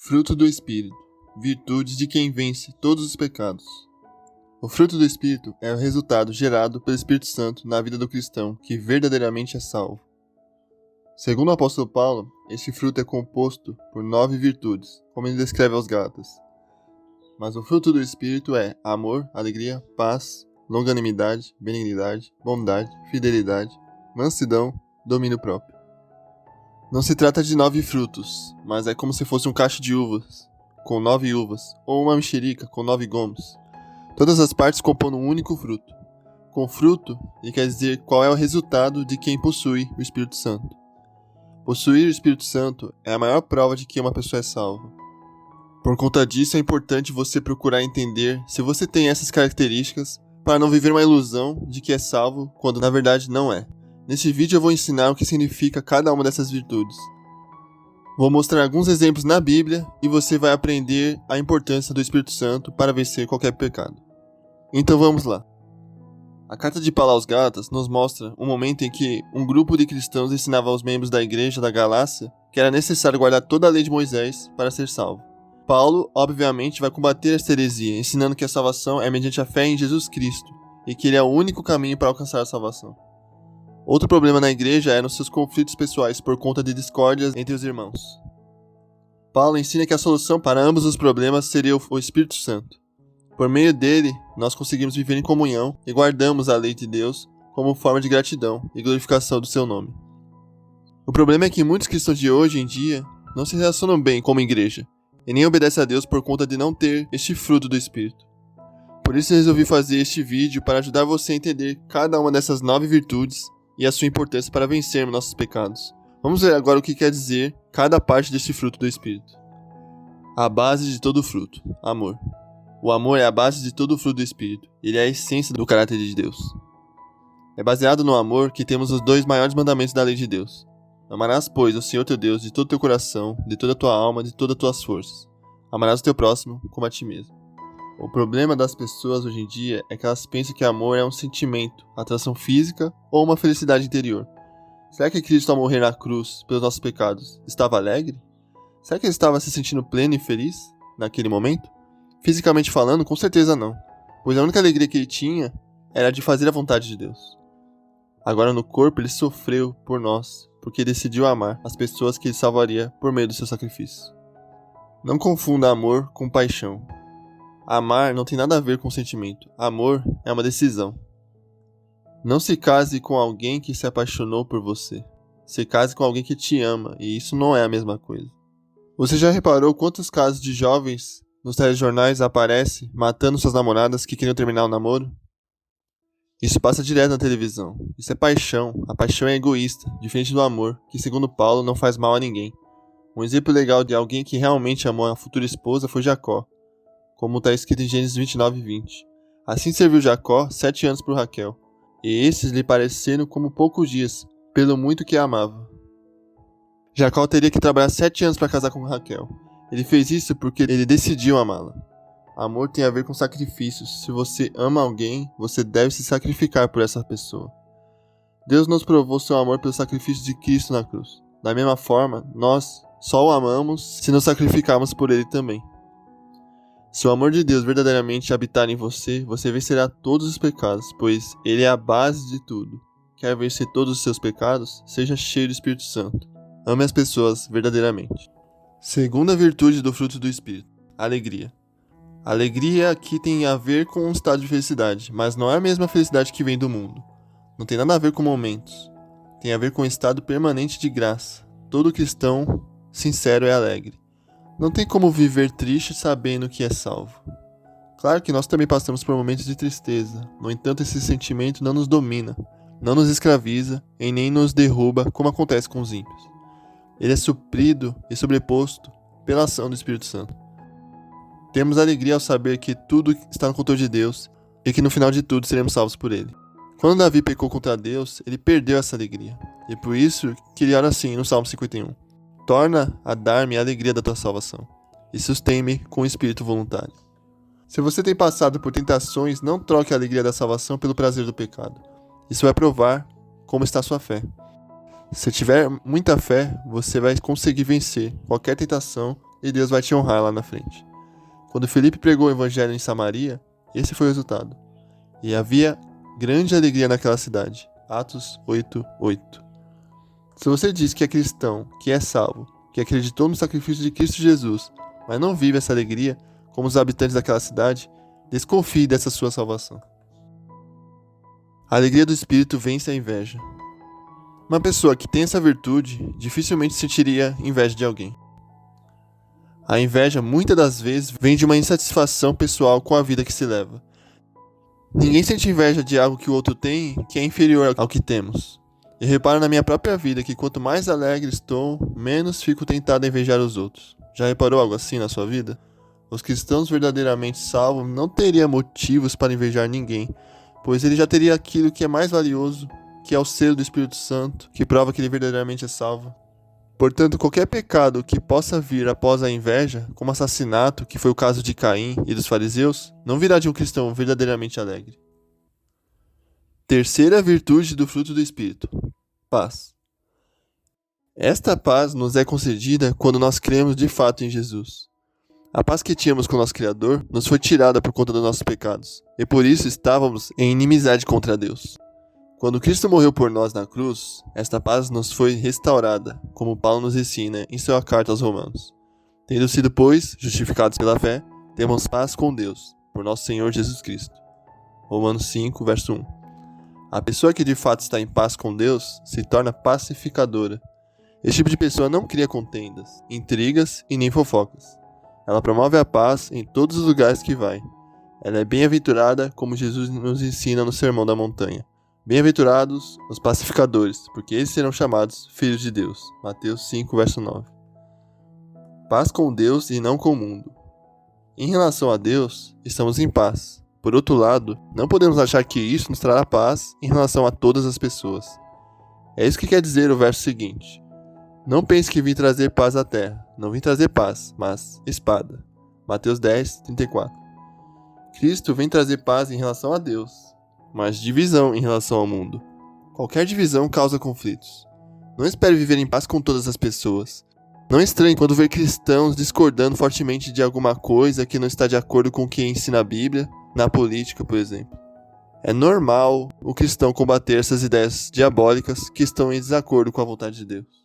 Fruto do Espírito, virtude de quem vence todos os pecados. O fruto do Espírito é o resultado gerado pelo Espírito Santo na vida do cristão que verdadeiramente é salvo. Segundo o apóstolo Paulo, este fruto é composto por 9 virtudes, como ele descreve aos Gálatas. Mas o fruto do Espírito é amor, alegria, paz, longanimidade, benignidade, bondade, fidelidade, mansidão, domínio próprio. Não se trata de 9 frutos, mas é como se fosse um cacho de uvas, com 9 uvas, ou uma mexerica com 9 gomos. Todas as partes compõem um único fruto. Com fruto, ele quer dizer qual é o resultado de quem possui o Espírito Santo. Possuir o Espírito Santo é a maior prova de que uma pessoa é salva. Por conta disso, é importante você procurar entender se você tem essas características para não viver uma ilusão de que é salvo quando na verdade não é. Neste vídeo eu vou ensinar o que significa cada uma dessas virtudes. Vou mostrar alguns exemplos na Bíblia e você vai aprender a importância do Espírito Santo para vencer qualquer pecado. Então vamos lá. A carta de Paulo aos Gálatas nos mostra um momento em que um grupo de cristãos ensinava aos membros da igreja da Galácia que era necessário guardar toda a lei de Moisés para ser salvo. Paulo, obviamente, vai combater esta heresia, ensinando que a salvação é mediante a fé em Jesus Cristo e que ele é o único caminho para alcançar a salvação. Outro problema na igreja eram seus conflitos pessoais por conta de discórdias entre os irmãos. Paulo ensina que a solução para ambos os problemas seria o Espírito Santo. Por meio dele, nós conseguimos viver em comunhão e guardamos a lei de Deus como forma de gratidão e glorificação do seu nome. O problema é que muitos cristãos de hoje em dia não se relacionam bem como igreja e nem obedecem a Deus por conta de não ter este fruto do Espírito. Por isso eu resolvi fazer este vídeo para ajudar você a entender cada uma dessas 9 virtudes e a sua importância para vencermos nossos pecados. Vamos ver agora o que quer dizer cada parte deste fruto do Espírito. A base de todo fruto, amor. O amor é a base de todo o fruto do Espírito. Ele é a essência do caráter de Deus. É baseado no amor que temos os 2 maiores mandamentos da lei de Deus. Amarás, pois, o Senhor teu Deus de todo o teu coração, de toda a tua alma, de todas as tuas forças. Amarás o teu próximo como a ti mesmo. O problema das pessoas hoje em dia é que elas pensam que amor é um sentimento, atração física ou uma felicidade interior. Será que Cristo, ao morrer na cruz pelos nossos pecados, estava alegre? Será que ele estava se sentindo pleno e feliz naquele momento? Fisicamente falando, com certeza não, pois a única alegria que ele tinha era de fazer a vontade de Deus. Agora no corpo ele sofreu por nós, porque decidiu amar as pessoas que ele salvaria por meio do seu sacrifício. Não confunda amor com paixão. Amar não tem nada a ver com sentimento. Amor é uma decisão. Não se case com alguém que se apaixonou por você. Se case com alguém que te ama, e isso não é a mesma coisa. Você já reparou quantos casos de jovens nos telejornais aparecem matando suas namoradas que queriam terminar o namoro? Isso passa direto na televisão. Isso é paixão. A paixão é egoísta, diferente do amor, que segundo Paulo não faz mal a ninguém. Um exemplo legal de alguém que realmente amou a futura esposa foi Jacó, como está escrito em Gênesis 29:20. Assim serviu Jacó 7 anos por Raquel, e esses lhe pareceram como poucos dias, pelo muito que a amava. Jacó teria que trabalhar 7 anos para casar com Raquel. Ele fez isso porque ele decidiu amá-la. Amor tem a ver com sacrifícios. Se você ama alguém, você deve se sacrificar por essa pessoa. Deus nos provou seu amor pelo sacrifício de Cristo na cruz. Da mesma forma, nós só o amamos se nos sacrificarmos por ele também. Se o amor de Deus verdadeiramente habitar em você, você vencerá todos os pecados, pois ele é a base de tudo. Quer vencer todos os seus pecados? Seja cheio do Espírito Santo. Ame as pessoas verdadeiramente. Segunda virtude do fruto do Espírito, alegria. A alegria aqui tem a ver com um estado de felicidade, mas não é a mesma felicidade que vem do mundo. Não tem nada a ver com momentos. Tem a ver com um estado permanente de graça. Todo cristão sincero é alegre. Não tem como viver triste sabendo que é salvo. Claro que nós também passamos por momentos de tristeza. No entanto, esse sentimento não nos domina, não nos escraviza e nem nos derruba como acontece com os ímpios. Ele é suprido e sobreposto pela ação do Espírito Santo. Temos alegria ao saber que tudo está no controle de Deus e que no final de tudo seremos salvos por ele. Quando Davi pecou contra Deus, ele perdeu essa alegria. E por isso que ele ora assim no Salmo 51. Torna a dar-me a alegria da tua salvação e sustém-me com o espírito voluntário. Se você tem passado por tentações, não troque a alegria da salvação pelo prazer do pecado. Isso vai provar como está a sua fé. Se tiver muita fé, você vai conseguir vencer qualquer tentação e Deus vai te honrar lá na frente. Quando Felipe pregou o evangelho em Samaria, esse foi o resultado. E havia grande alegria naquela cidade. Atos 8:8. Se você diz que é cristão, que é salvo, que acreditou no sacrifício de Cristo Jesus, mas não vive essa alegria, como os habitantes daquela cidade, desconfie dessa sua salvação. A alegria do Espírito vence a inveja. Uma pessoa que tem essa virtude dificilmente sentiria inveja de alguém. A inveja, muitas das vezes, vem de uma insatisfação pessoal com a vida que se leva. Ninguém sente inveja de algo que o outro tem que é inferior ao que temos. Eu reparo na minha própria vida que quanto mais alegre estou, menos fico tentado a invejar os outros. Já reparou algo assim na sua vida? Os cristãos verdadeiramente salvos não teriam motivos para invejar ninguém, pois ele já teria aquilo que é mais valioso, que é o selo do Espírito Santo, que prova que ele verdadeiramente é salvo. Portanto, qualquer pecado que possa vir após a inveja, como assassinato, que foi o caso de Caim e dos fariseus, não virá de um cristão verdadeiramente alegre. Terceira virtude do fruto do Espírito: paz. Esta paz nos é concedida quando nós cremos de fato em Jesus. A paz que tínhamos com o nosso Criador nos foi tirada por conta dos nossos pecados, e por isso estávamos em inimizade contra Deus. Quando Cristo morreu por nós na cruz, esta paz nos foi restaurada, como Paulo nos ensina em sua carta aos Romanos. Tendo sido, pois, justificados pela fé, temos paz com Deus, por nosso Senhor Jesus Cristo. Romanos 5, verso 1. A pessoa que de fato está em paz com Deus se torna pacificadora. Esse tipo de pessoa não cria contendas, intrigas e nem fofocas. Ela promove a paz em todos os lugares que vai. Ela é bem-aventurada, como Jesus nos ensina no Sermão da Montanha. Bem-aventurados os pacificadores, porque eles serão chamados filhos de Deus. Mateus 5, verso 9. Paz com Deus e não com o mundo. Em relação a Deus, estamos em paz. Por outro lado, não podemos achar que isso nos trará paz em relação a todas as pessoas. É isso que quer dizer o verso seguinte. Não pense que vim trazer paz à terra. Não vim trazer paz, mas espada. Mateus 10, 34. Cristo vem trazer paz em relação a Deus, mas divisão em relação ao mundo. Qualquer divisão causa conflitos. Não espere viver em paz com todas as pessoas. Não estranhe quando ver cristãos discordando fortemente de alguma coisa que não está de acordo com o que ensina a Bíblia, na política, por exemplo. É normal o cristão combater essas ideias diabólicas que estão em desacordo com a vontade de Deus.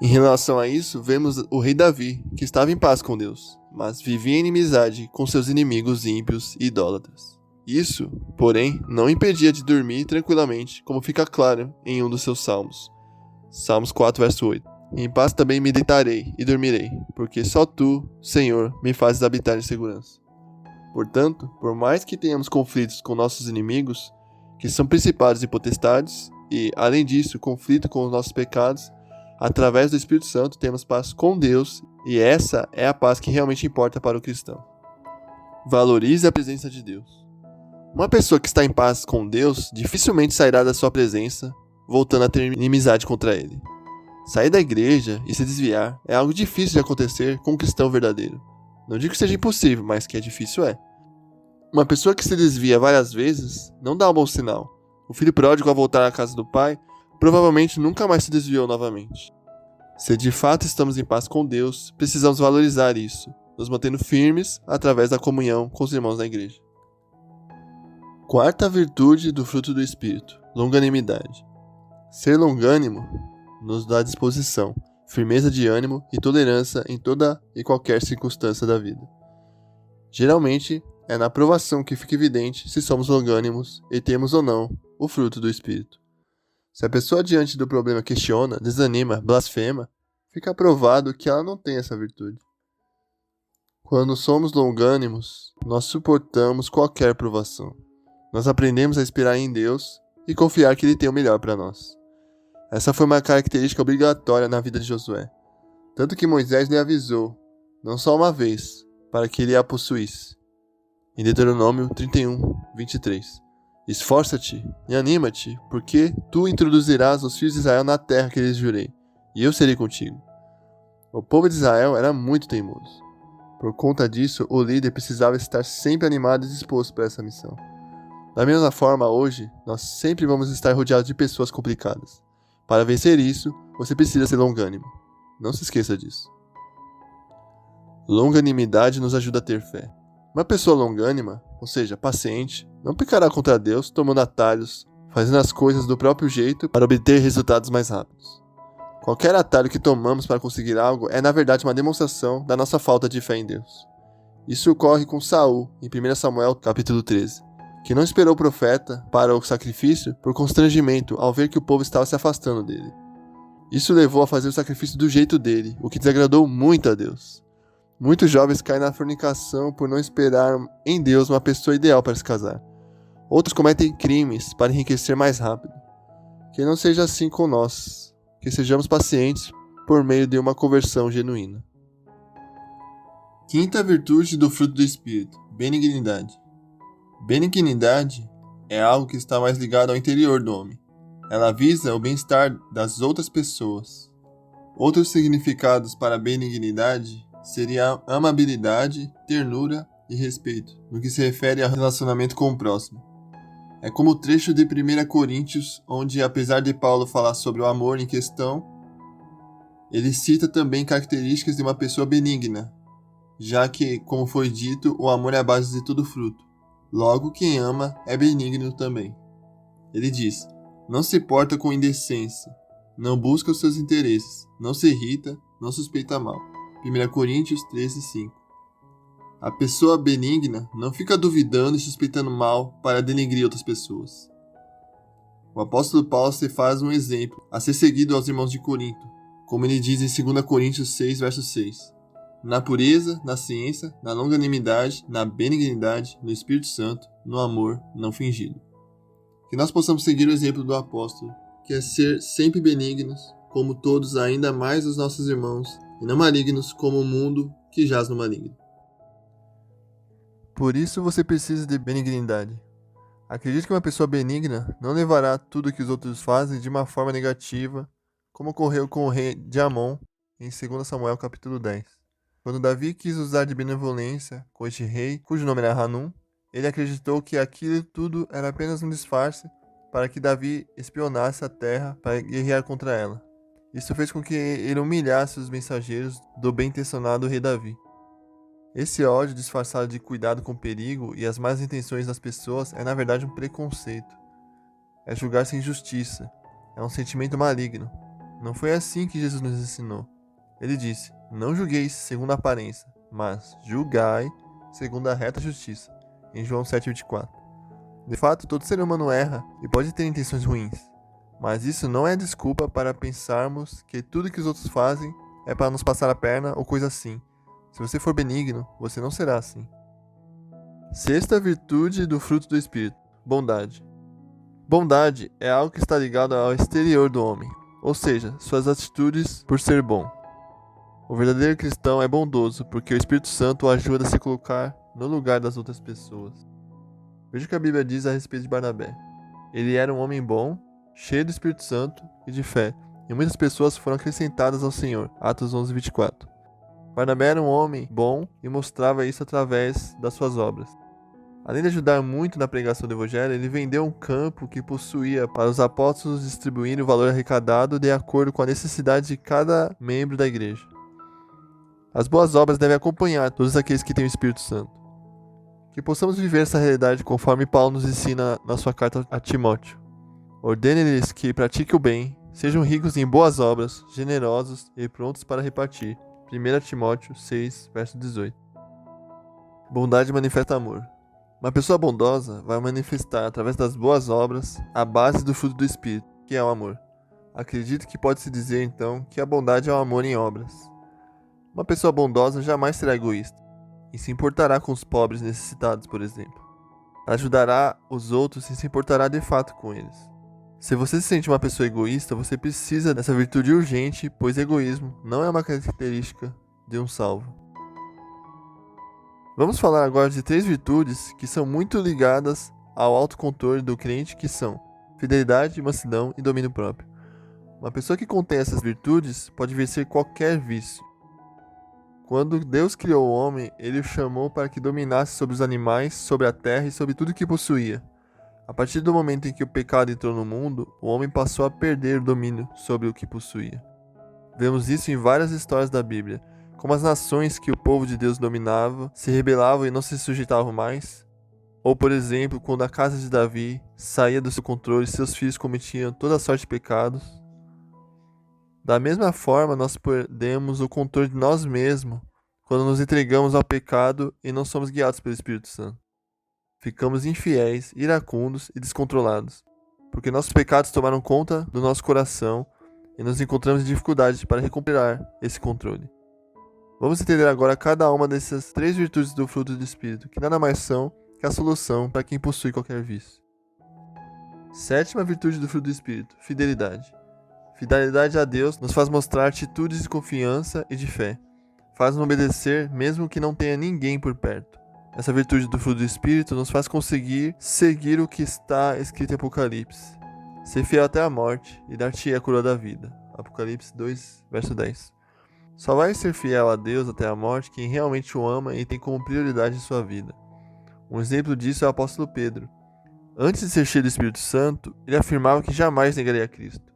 Em relação a isso, vemos o rei Davi, que estava em paz com Deus, mas vivia em inimizade com seus inimigos ímpios e idólatras. Isso, porém, não impedia de dormir tranquilamente, como fica claro em um dos seus salmos. Salmos 4, verso 8. Em paz também me deitarei e dormirei, porque só tu, Senhor, me fazes habitar em segurança. Portanto, por mais que tenhamos conflitos com nossos inimigos, que são principados e potestades, e, além disso, conflito com os nossos pecados, através do Espírito Santo temos paz com Deus, e essa é a paz que realmente importa para o cristão. Valorize a presença de Deus. Uma pessoa que está em paz com Deus dificilmente sairá da sua presença, voltando a ter inimizade contra ele. Sair da igreja e se desviar é algo difícil de acontecer com um cristão verdadeiro. Não digo que seja impossível, mas que é difícil é. Uma pessoa que se desvia várias vezes não dá um bom sinal. O filho pródigo, ao voltar à casa do pai, provavelmente nunca mais se desviou novamente. Se de fato estamos em paz com Deus, precisamos valorizar isso, nos mantendo firmes através da comunhão com os irmãos da igreja. Quarta virtude do fruto do Espírito: longanimidade. Ser longânimo nos dá disposição, firmeza de ânimo e tolerância em toda e qualquer circunstância da vida. Geralmente, é na aprovação que fica evidente se somos longânimos e temos ou não o fruto do Espírito. Se a pessoa diante do problema questiona, desanima, blasfema, fica provado que ela não tem essa virtude. Quando somos longânimos, nós suportamos qualquer provação. Nós aprendemos a esperar em Deus e confiar que Ele tem o melhor para nós. Essa foi uma característica obrigatória na vida de Josué. Tanto que Moisés lhe avisou, não só uma vez, para que ele a possuísse. Em Deuteronômio 31, 23. Esforça-te e anima-te, porque tu introduzirás os filhos de Israel na terra que lhes jurei, e eu serei contigo. O povo de Israel era muito teimoso. Por conta disso, o líder precisava estar sempre animado e disposto para essa missão. Da mesma forma, hoje, nós sempre vamos estar rodeados de pessoas complicadas. Para vencer isso, você precisa ser longânimo. Não se esqueça disso. Longanimidade nos ajuda a ter fé. Uma pessoa longânima, ou seja, paciente, não pecará contra Deus tomando atalhos, fazendo as coisas do próprio jeito para obter resultados mais rápidos. Qualquer atalho que tomamos para conseguir algo é na verdade uma demonstração da nossa falta de fé em Deus. Isso ocorre com Saul, em 1 Samuel capítulo 13, que não esperou o profeta para o sacrifício por constrangimento ao ver que o povo estava se afastando dele. Isso levou a fazer o sacrifício do jeito dele, o que desagradou muito a Deus. Muitos jovens caem na fornicação por não esperar em Deus uma pessoa ideal para se casar. Outros cometem crimes para enriquecer mais rápido. Que não seja assim com nós, que sejamos pacientes por meio de uma conversão genuína. Quinta virtude do fruto do Espírito, benignidade. Benignidade é algo que está mais ligado ao interior do homem. Ela visa o bem-estar das outras pessoas. Outros significados para benignidade seria amabilidade, ternura e respeito, no que se refere ao relacionamento com o próximo. É como o trecho de 1 Coríntios, onde, apesar de Paulo falar sobre o amor em questão, ele cita também características de uma pessoa benigna, já que, como foi dito, o amor é a base de todo fruto. Logo, quem ama é benigno também. Ele diz: não se porta com indecência, não busca os seus interesses, não se irrita, não suspeita mal. 1 Coríntios 13:5. A pessoa benigna não fica duvidando e suspeitando mal para denegrir outras pessoas. O apóstolo Paulo se faz um exemplo a ser seguido aos irmãos de Corinto, como ele diz em 2 Coríntios 6, verso 6. Na pureza, na ciência, na longanimidade, na benignidade, no Espírito Santo, no amor não fingido. Que nós possamos seguir o exemplo do apóstolo, que é ser sempre benignos, como todos, ainda mais os nossos irmãos, e não malignos como o mundo que jaz no maligno. Por isso você precisa de benignidade. Acredite que uma pessoa benigna não levará tudo que os outros fazem de uma forma negativa, como ocorreu com o rei de Amon em 2 Samuel capítulo 10. Quando Davi quis usar de benevolência com este rei, cujo nome era Hanum, ele acreditou que aquilo tudo era apenas um disfarce para que Davi espionasse a terra para guerrear contra ela. Isso fez com que ele humilhasse os mensageiros do bem-intencionado rei Davi. Esse ódio disfarçado de cuidado com o perigo e as más intenções das pessoas é na verdade um preconceito. É julgar sem justiça. É um sentimento maligno. Não foi assim que Jesus nos ensinou. Ele disse: não julgueis segundo a aparência, mas julgai segundo a reta justiça. Em João 7,24. De fato, todo ser humano erra e pode ter intenções ruins. Mas isso não é desculpa para pensarmos que tudo que os outros fazem é para nos passar a perna ou coisa assim. Se você for benigno, você não será assim. Sexta virtude do fruto do Espírito, bondade. Bondade é algo que está ligado ao exterior do homem, ou seja, suas atitudes por ser bom. O verdadeiro cristão é bondoso porque o Espírito Santo o ajuda a se colocar no lugar das outras pessoas. Veja o que a Bíblia diz a respeito de Barnabé. Ele era um homem bom, cheio do Espírito Santo e de fé, e muitas pessoas foram acrescentadas ao Senhor. Atos 11:24. Barnabé era um homem bom e mostrava isso através das suas obras. Além de ajudar muito na pregação do Evangelho, ele vendeu um campo que possuía para os apóstolos distribuírem o valor arrecadado de acordo com a necessidade de cada membro da igreja. As boas obras devem acompanhar todos aqueles que têm o Espírito Santo. Que possamos viver essa realidade conforme Paulo nos ensina na sua carta a Timóteo. Ordene-lhes que pratiquem o bem, sejam ricos em boas obras, generosos e prontos para repartir. 1 Timóteo 6, verso 18. Bondade manifesta amor. Uma pessoa bondosa vai manifestar através das boas obras a base do fruto do Espírito, que é o amor. Acredito que pode-se dizer então que a bondade é o amor em obras. Uma pessoa bondosa jamais será egoísta e se importará com os pobres necessitados, por exemplo. Ela ajudará os outros e se importará de fato com eles. Se você se sente uma pessoa egoísta, você precisa dessa virtude urgente, pois egoísmo não é uma característica de um salvo. Vamos falar agora de 3 virtudes que são muito ligadas ao autocontrole do crente, que são fidelidade, mansidão e domínio próprio. Uma pessoa que contém essas virtudes pode vencer qualquer vício. Quando Deus criou o homem, ele o chamou para que dominasse sobre os animais, sobre a terra e sobre tudo que possuía. A partir do momento em que o pecado entrou no mundo, o homem passou a perder o domínio sobre o que possuía. Vemos isso em várias histórias da Bíblia, como as nações que o povo de Deus dominava se rebelavam e não se sujeitavam mais. Ou, por exemplo, quando a casa de Davi saía do seu controle e seus filhos cometiam toda sorte de pecados. Da mesma forma, nós perdemos o controle de nós mesmos quando nos entregamos ao pecado e não somos guiados pelo Espírito Santo. Ficamos infiéis, iracundos e descontrolados, porque nossos pecados tomaram conta do nosso coração e nos encontramos em dificuldade para recuperar esse controle. Vamos entender agora cada uma dessas 3 virtudes do fruto do Espírito, que nada mais são que a solução para quem possui qualquer vício. 7ª virtude do fruto do Espírito, fidelidade. Fidelidade a Deus nos faz mostrar atitudes de confiança e de fé. Faz-nos obedecer mesmo que não tenha ninguém por perto. Essa virtude do fruto do Espírito nos faz conseguir seguir o que está escrito em Apocalipse. Ser fiel até a morte e dar-te a coroa da vida. Apocalipse 2, verso 10. Só vai ser fiel a Deus até a morte quem realmente o ama e tem como prioridade em sua vida. Um exemplo disso é o apóstolo Pedro. Antes de ser cheio do Espírito Santo, ele afirmava que jamais negaria a Cristo.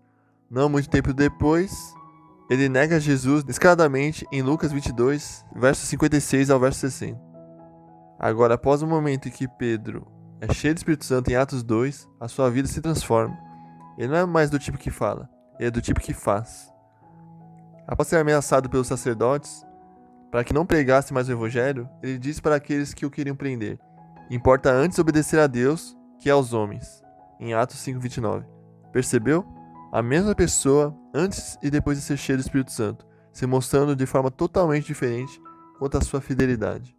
Não muito tempo depois, ele nega Jesus descaradamente em Lucas 22, versos 56 ao verso 60. Agora, após o momento em que Pedro é cheio do Espírito Santo em Atos 2, a sua vida se transforma. Ele não é mais do tipo que fala, ele é do tipo que faz. Após ser ameaçado pelos sacerdotes, para que não pregasse mais o Evangelho, ele disse para aqueles que o queriam prender: importa antes obedecer a Deus que aos homens. Em Atos 5:29. Percebeu? A mesma pessoa antes e depois de ser cheio do Espírito Santo, se mostrando de forma totalmente diferente quanto à sua fidelidade.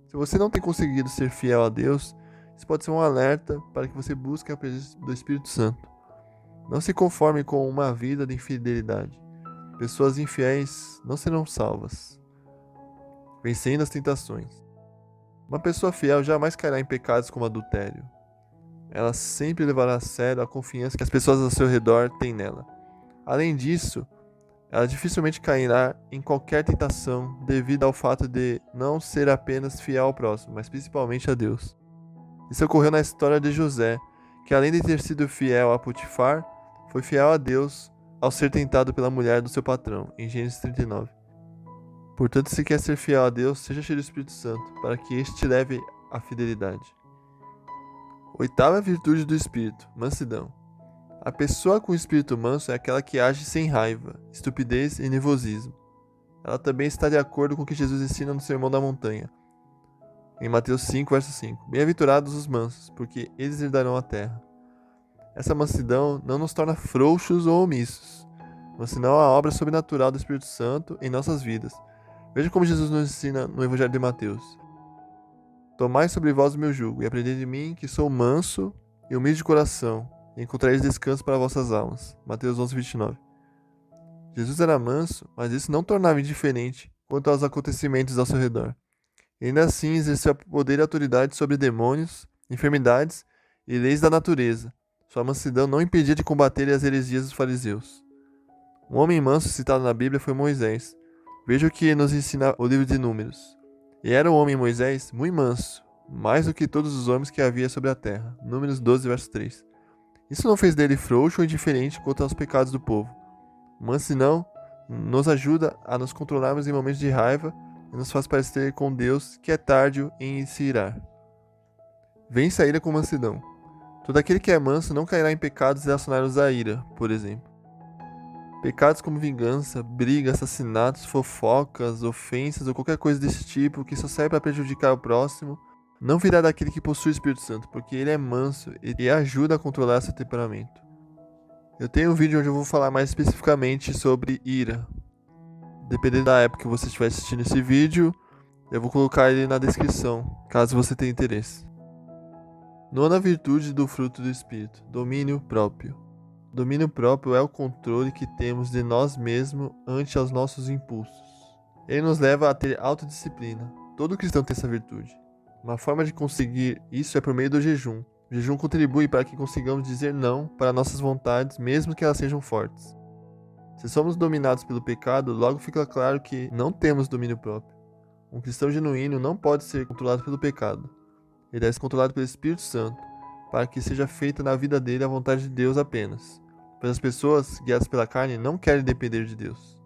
Se você não tem conseguido ser fiel a Deus, isso pode ser um alerta para que você busque a presença do Espírito Santo. Não se conforme com uma vida de infidelidade. Pessoas infiéis não serão salvas. Vencendo as tentações. Uma pessoa fiel jamais cairá em pecados como adultério. Ela sempre levará a sério a confiança que as pessoas ao seu redor têm nela. Além disso, ela dificilmente cairá em qualquer tentação devido ao fato de não ser apenas fiel ao próximo, mas principalmente a Deus. Isso ocorreu na história de José, que além de ter sido fiel a Potifar, foi fiel a Deus ao ser tentado pela mulher do seu patrão, em Gênesis 39. Portanto, se quer ser fiel a Deus, seja cheio do Espírito Santo, para que este te leve à fidelidade. 8ª virtude do Espírito, mansidão. A pessoa com espírito manso é aquela que age sem raiva, estupidez e nervosismo. Ela também está de acordo com o que Jesus ensina no Sermão da Montanha, em Mateus 5, verso 5. Bem-aventurados os mansos, porque eles herdarão a terra. Essa mansidão não nos torna frouxos ou omissos, mas senão a obra sobrenatural do Espírito Santo em nossas vidas. Veja como Jesus nos ensina no Evangelho de Mateus. Tomai sobre vós o meu jugo, e aprendei de mim, que sou manso e humilde de coração, e encontrareis descanso para vossas almas. Mateus 11, 29. Jesus era manso, mas isso não tornava indiferente quanto aos acontecimentos ao seu redor. Ainda assim exerceu poder e autoridade sobre demônios, enfermidades e leis da natureza. Sua mansidão não impedia de combater as heresias dos fariseus. Um homem manso citado na Bíblia foi Moisés. Veja o que nos ensina o livro de Números. E era o homem Moisés muito manso, mais do que todos os homens que havia sobre a terra. Números 12, verso 3. Isso não fez dele frouxo ou indiferente quanto aos pecados do povo. Mansidão nos ajuda a nos controlarmos em momentos de raiva e nos faz parecer com Deus que é tardio em se irar. Vença a ira com mansidão. Todo aquele que é manso não cairá em pecados relacionados à ira, por exemplo. Pecados como vingança, briga, assassinatos, fofocas, ofensas ou qualquer coisa desse tipo que só serve para prejudicar o próximo, não virá daquele que possui o Espírito Santo, porque ele é manso e ajuda a controlar seu temperamento. Eu tenho um vídeo onde eu vou falar mais especificamente sobre ira. Dependendo da época que você estiver assistindo esse vídeo, eu vou colocar ele na descrição, caso você tenha interesse. 9ª virtude do fruto do Espírito, domínio próprio. Domínio próprio é o controle que temos de nós mesmos ante aos nossos impulsos. Ele nos leva a ter autodisciplina. Todo cristão tem essa virtude. Uma forma de conseguir isso é por meio do jejum. O jejum contribui para que consigamos dizer não para nossas vontades, mesmo que elas sejam fortes. Se somos dominados pelo pecado, logo fica claro que não temos domínio próprio. Um cristão genuíno não pode ser controlado pelo pecado. Ele deve ser controlado pelo Espírito Santo, para que seja feita na vida dele a vontade de Deus apenas. Pois as pessoas, guiadas pela carne, não querem depender de Deus.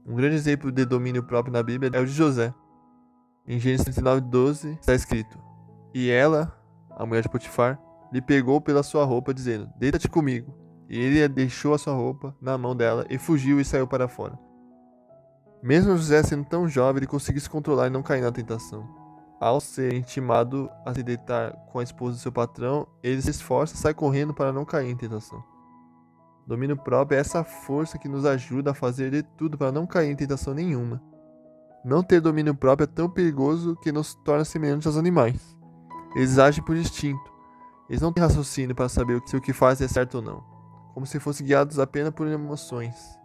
Um grande exemplo de domínio próprio na Bíblia é o de José. Em Gênesis 39:12 está escrito: E ela, a mulher de Potifar, lhe pegou pela sua roupa, dizendo: Deita-te comigo. E ele deixou a sua roupa na mão dela e fugiu e saiu para fora. Mesmo José sendo tão jovem, ele conseguiu se controlar e não cair na tentação. Ao ser intimado a se deitar com a esposa do seu patrão, ele se esforça e sai correndo para não cair em tentação. Domínio próprio é essa força que nos ajuda a fazer de tudo para não cair em tentação nenhuma. Não ter domínio próprio é tão perigoso que nos torna semelhantes aos animais. Eles agem por instinto. Eles não têm raciocínio para saber se o que fazem é certo ou não, como se fossem guiados apenas por emoções.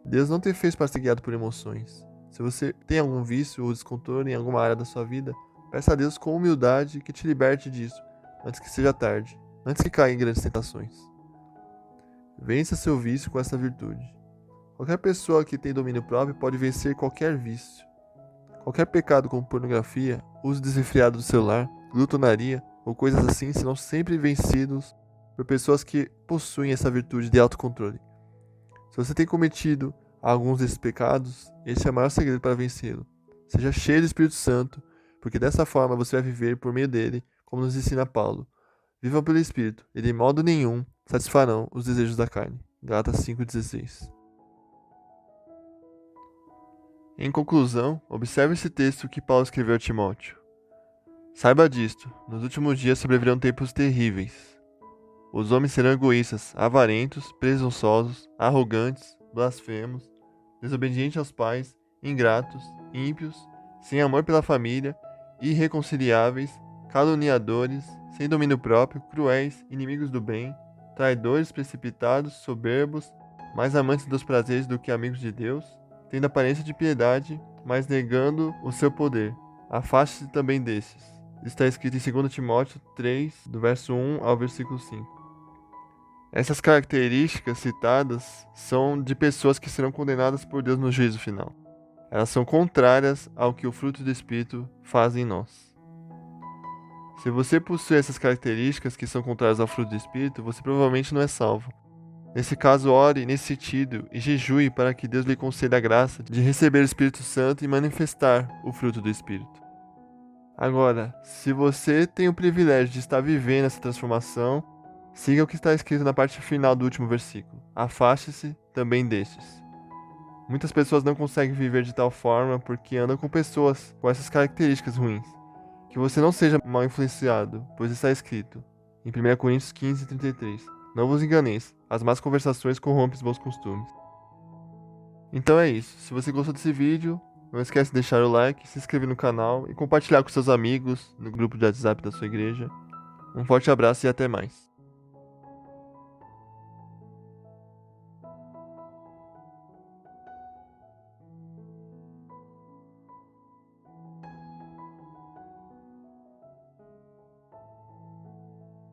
Deus não te fez para ser guiado por emoções. Se você tem algum vício ou descontrole em alguma área da sua vida, peça a Deus com humildade que te liberte disso, antes que seja tarde, antes que caia em grandes tentações. Vença seu vício com essa virtude. Qualquer pessoa que tem domínio próprio pode vencer qualquer vício. Qualquer pecado como pornografia, uso desenfreado do celular, glutonaria ou coisas assim serão sempre vencidos por pessoas que possuem essa virtude de autocontrole. Se você tem cometido alguns desses pecados, esse é o maior segredo para vencê-lo. Seja cheio do Espírito Santo, porque dessa forma você vai viver por meio dele, como nos ensina Paulo. Vivam pelo Espírito, e de modo nenhum satisfarão os desejos da carne. Gálatas 5:16. Em conclusão, observe esse texto que Paulo escreveu a Timóteo. Saiba disto, nos últimos dias sobrevirão tempos terríveis. Os homens serão egoístas, avarentos, presunçosos, arrogantes, blasfemos, desobedientes aos pais, ingratos, ímpios, sem amor pela família, irreconciliáveis, caluniadores, sem domínio próprio, cruéis, inimigos do bem, traidores, precipitados, soberbos, mais amantes dos prazeres do que amigos de Deus, tendo aparência de piedade, mas negando o seu poder. Afaste-se também desses. Está escrito em 2 Timóteo 3, do verso 1 ao versículo 5. Essas características citadas são de pessoas que serão condenadas por Deus no juízo final. Elas são contrárias ao que o fruto do Espírito faz em nós. Se você possui essas características que são contrárias ao fruto do Espírito, você provavelmente não é salvo. Nesse caso, ore nesse sentido e jejue para que Deus lhe conceda a graça de receber o Espírito Santo e manifestar o fruto do Espírito. Agora, se você tem o privilégio de estar vivendo essa transformação, siga o que está escrito na parte final do último versículo. Afaste-se também destes. Muitas pessoas não conseguem viver de tal forma porque andam com pessoas com essas características ruins. Que você não seja mal influenciado, pois está escrito em 1 Coríntios 15:33. Não vos enganeis, as más conversações corrompem os bons costumes. Então é isso. Se você gostou desse vídeo, não esquece de deixar o like, se inscrever no canal e compartilhar com seus amigos no grupo de WhatsApp da sua igreja. Um forte abraço e até mais.